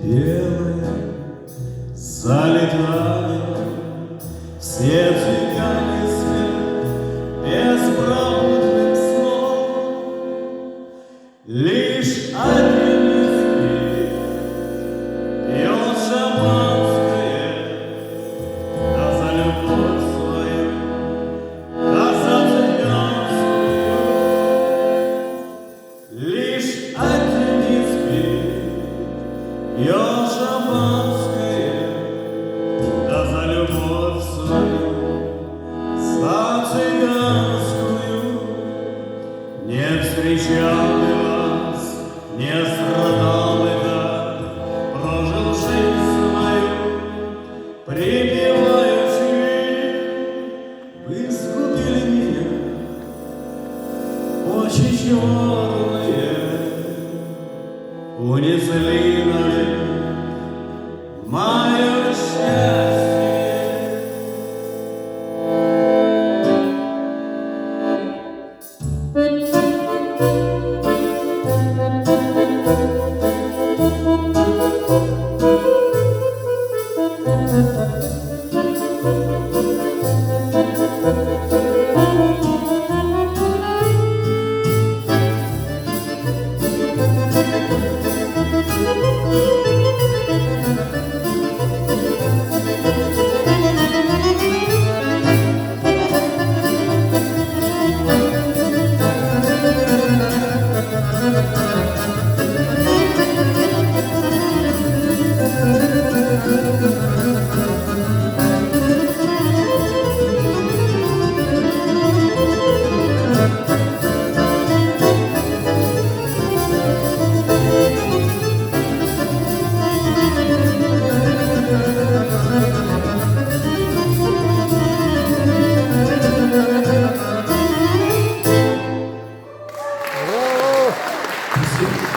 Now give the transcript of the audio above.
белые залетали, все цыгане спят беспробудным сном. Лишь один не спит, пьет шампанское, да за любовь свою, да за цыганскую. Лишь один не спит, пьет шампанское, да за любовь свою, за цыганскую. Не встречал бы вас, не страдал бы так, прожил жизнь свою, припеваючи. Вы сгубили меня, очи черные, унесли ноги мое счастье. Спасибо.